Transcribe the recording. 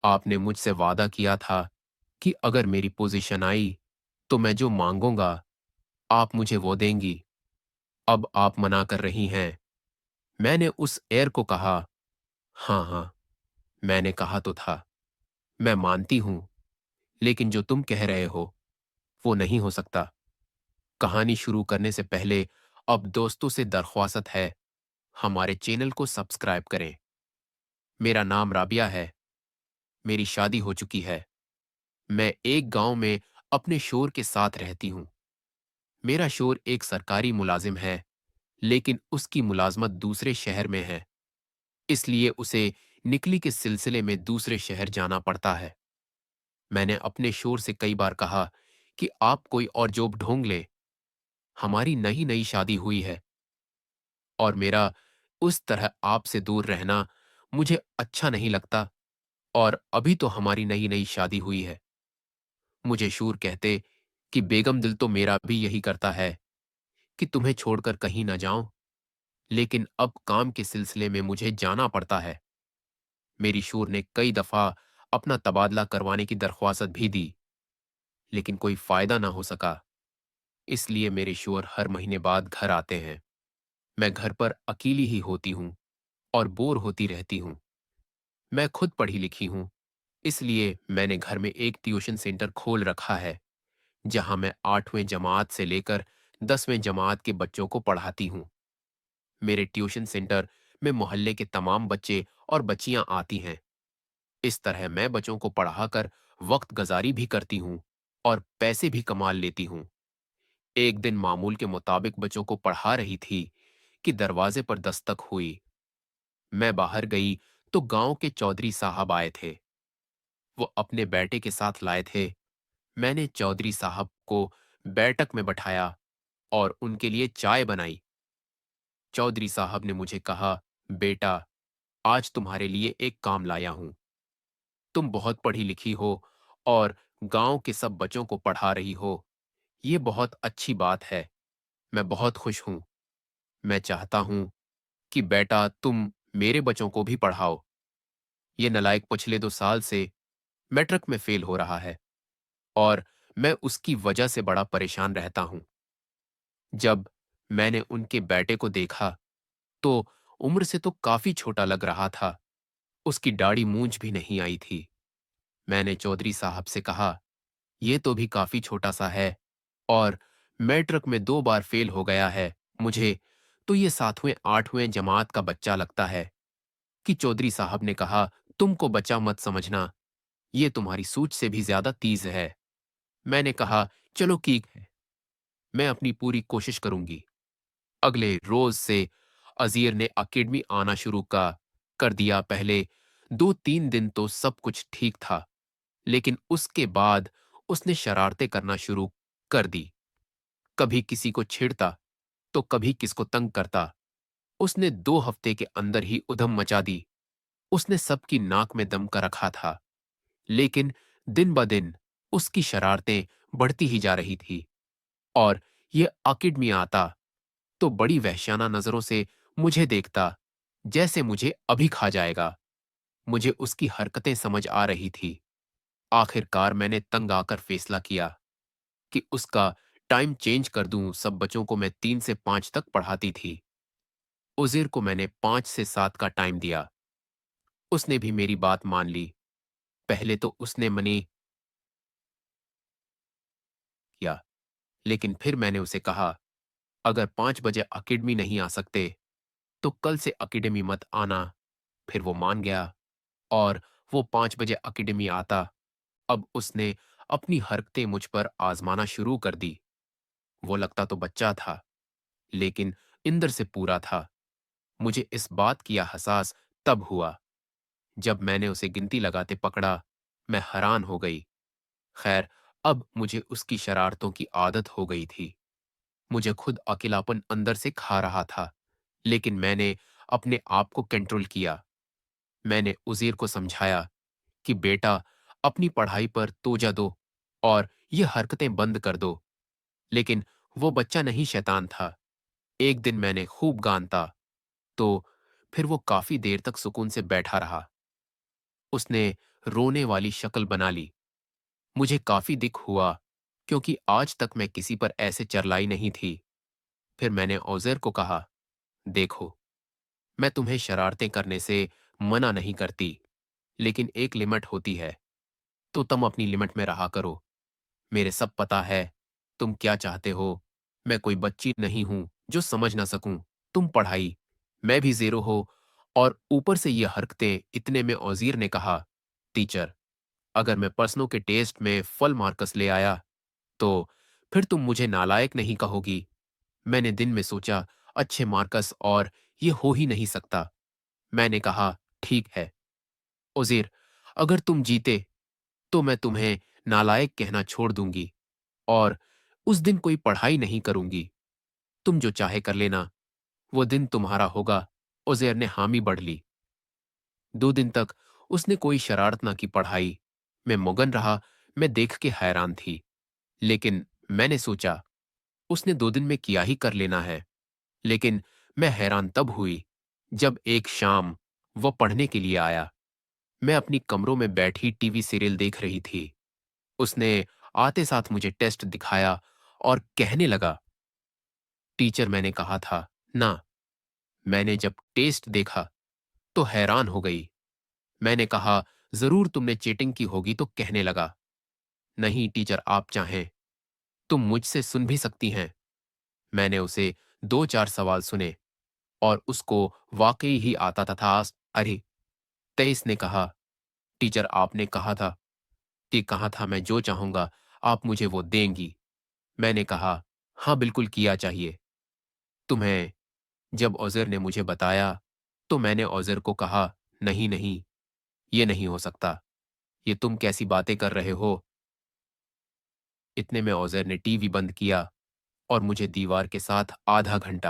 आपने मुझसे वादा किया था कि अगर मेरी पोजीशन आई तो मैं जो मांगूंगा आप मुझे वो देंगी। अब आप मना कर रही हैं। मैंने उस एयर को कहा, हाँ हाँ, मैंने कहा तो था। मैं मानती हूं, लेकिन जो तुम कह रहे हो वो नहीं हो सकता। कहानी शुरू करने से पहले अब दोस्तों से दरख्वास्त है, हमारे चैनल को सब्सक्राइब करें। मेरा नाम राबिया है। मेरी शादी हो चुकी है। मैं एक गांव में अपने शोर के साथ रहती हूं। मेरा शोर एक सरकारी मुलाजिम है, लेकिन उसकी मुलाजमत दूसरे शहर में है, इसलिए उसे निकली के सिलसिले में दूसरे शहर जाना पड़ता है। मैंने अपने शोर से कई बार कहा कि आप कोई और जॉब ढूंढ ले। हमारी नई नई शादी हुई है और मेरा उस तरह आपसे दूर रहना मुझे अच्छा नहीं लगता, और अभी तो हमारी नई नई शादी हुई है। मुझे शूर कहते कि बेगम दिल तो मेरा भी यही करता है कि तुम्हें छोड़कर कहीं ना जाऊं, लेकिन अब काम के सिलसिले में मुझे जाना पड़ता है। मेरी शूर ने कई दफा अपना तबादला करवाने की दरख्वास्त भी दी, लेकिन कोई फायदा ना हो सका। इसलिए मेरे शूर हर महीने बाद घर आते हैं। मैं घर पर अकेली ही होती हूं और बोर होती रहती हूं। मैं खुद पढ़ी लिखी हूं, इसलिए मैंने घर में एक ट्यूशन सेंटर खोल रखा है, जहां मैं 8वीं जमात से लेकर 10वीं जमात के बच्चों को पढ़ाती हूं। मेरे ट्यूशन सेंटर में मोहल्ले के तमाम बच्चे और बच्चियां आती हैं। इस तरह मैं बच्चों को पढ़ाकर वक्त गुजारी भी करती हूँ और पैसे भी कमा लेती हूँ। एक दिन मामूल के मुताबिक बच्चों को पढ़ा रही थी कि दरवाजे पर दस्तक हुई। मैं बाहर गई तो गांव के चौधरी साहब आए थे। वो अपने बेटे के साथ लाए थे। मैंने चौधरी साहब को बैठक में बैठाया और उनके लिए चाय बनाई। चौधरी साहब ने मुझे कहा, बेटा, आज तुम्हारे लिए एक काम लाया हूं। तुम बहुत पढ़ी लिखी हो और गांव के सब बच्चों को पढ़ा रही हो। ये बहुत अच्छी बात है। मैं बहुत खुश हूं। मैं चाहता हूं कि बेटा तुम मेरे बच्चों को भी पढ़ाओ। ये नलायक पिछले 2 साल से मैट्रिक में फेल हो रहा है और मैं उसकी वजह से बड़ा परेशान रहता हूं। जब मैंने उनके बेटे को देखा तो उम्र से तो काफी छोटा लग रहा था। उसकी दाढ़ी मूंछ भी नहीं आई थी। मैंने चौधरी साहब से कहा, ये तो भी काफी छोटा सा है और मैट्रिक में 2 बार फेल हो गया है। मुझे तो ये 7वीं 8वीं जमात का बच्चा लगता है। कि चौधरी साहब ने कहा, तुमको बच्चा मत समझना, ये तुम्हारी सूझ से भी ज्यादा तेज है। मैंने कहा, चलो ठीक है, मैं अपनी पूरी कोशिश करूंगी। अगले रोज से अजीर ने अकेडमी आना शुरू का कर दिया। पहले 2-3 दिन तो सब कुछ ठीक था, लेकिन उसके बाद उसने शरारतें करना शुरू कर दी। कभी किसी को छेड़ता तो कभी किसको तंग करता। उसने 2 हफ्ते के अंदर ही उधम मचा दी। उसने सबकी नाक में दम कर रखा था, लेकिन दिन ब दिन उसकी शरारतें बढ़ती ही जा रही थी और ये अकेडमी आता तो बड़ी वहशियाना नजरों से मुझे देखता, जैसे मुझे अभी खा जाएगा। मुझे उसकी हरकतें समझ आ रही थी। आखिरकार मैंने तंग आकर फैसला किया कि उसका टाइम चेंज कर दूं। सब बच्चों को मैं 3 से 5 तक पढ़ाती थी। उज़ैर को मैंने 5 से 7 का टाइम दिया। उसने भी मेरी बात मान ली। पहले तो उसने मने किया, लेकिन फिर मैंने उसे कहा, अगर 5 बजे अकेडमी नहीं आ सकते तो कल से अकेडमी मत आना। फिर वो मान गया और वो 5 बजे अकेडमी आता। अब उसने अपनी हरकतें मुझ पर आजमाना शुरू कर दी। वो लगता तो बच्चा था, लेकिन इंदर से पूरा था। मुझे इस बात की एहसास तब हुआ जब मैंने उसे गिनती लगाते पकड़ा। मैं हैरान हो गई। खैर, अब मुझे उसकी शरारतों की आदत हो गई थी। मुझे खुद अकेलापन अंदर से खा रहा था, लेकिन मैंने अपने आप को कंट्रोल किया। मैंने उज़ैर को समझाया कि बेटा, अपनी पढ़ाई पर तोजा दो और ये हरकतें बंद कर दो। लेकिन वो बच्चा नहीं, शैतान था। एक दिन मैंने खूब गानता तो फिर वो काफी देर तक सुकून से बैठा रहा। उसने रोने वाली शक्ल बना ली। मुझे काफी दुख हुआ, क्योंकि आज तक मैं किसी पर ऐसे चरलाई नहीं थी। फिर मैंने ओज़ेर को कहा, देखो, मैं तुम्हें शरारतें करने से मना नहीं करती, लेकिन एक लिमिट होती है, तो तुम अपनी लिमिट में रहा करो। मेरे सब पता है तुम क्या चाहते हो। मैं कोई बच्ची नहीं हूं जो समझ ना सकूं। तुम पढ़ाई, मैं भी ज़ीरो हो, और ऊपर से ये हरकतें। इतने में औज़ीर ने कहा, टीचर, अगर मैं प्रश्नों के टेस्ट में फुल मार्क्स ले आया, तो फिर तुम मुझे नालायक नहीं कहोगी। मैंने दिन में सोचा, अच्छे मार्कस और ये हो ही नहीं सकता। मैंने कहा, ठीक है उज़ैर, अगर तुम जीते तो मैं तुम्हें नालायक कहना छोड़ दूंगी और उस दिन कोई पढ़ाई नहीं करूंगी। तुम जो चाहे कर लेना, वो दिन तुम्हारा होगा। उज़ैर ने हामी बढ़ ली। 2 दिन तक उसने कोई शरारत ना की। पढ़ाई में मगन रहा। मैं देख के हैरान थी, लेकिन मैंने सोचा उसने 2 दिन में किया ही कर लेना है। लेकिन मैं हैरान तब हुई जब एक शाम वो पढ़ने के लिए आया। मैं अपनी कमरों में बैठी टीवी सीरियल देख रही थी। उसने आते साथ मुझे टेस्ट दिखाया और कहने लगा, टीचर, मैंने कहा था ना। मैंने जब टेस्ट देखा तो हैरान हो गई। मैंने कहा, जरूर तुमने चीटिंग की होगी। तो कहने लगा, नहीं टीचर, आप चाहें तुम मुझसे सुन भी सकती हैं। मैंने उसे 2-4 सवाल सुने और उसको वाकई ही आता था। अरे, 23 ने कहा, टीचर, आपने कहा था कि कहा था मैं जो चाहूंगा आप मुझे वो देंगी। मैंने कहा, हाँ बिल्कुल किया चाहिए तुम्हें। जब ओज़र ने मुझे बताया तो मैंने ओज़र को कहा, नहीं नहीं, ये नहीं हो सकता। ये तुम कैसी बातें कर रहे हो। इतने में ओज़र ने टीवी बंद किया और मुझे दीवार के साथ आधा घंटा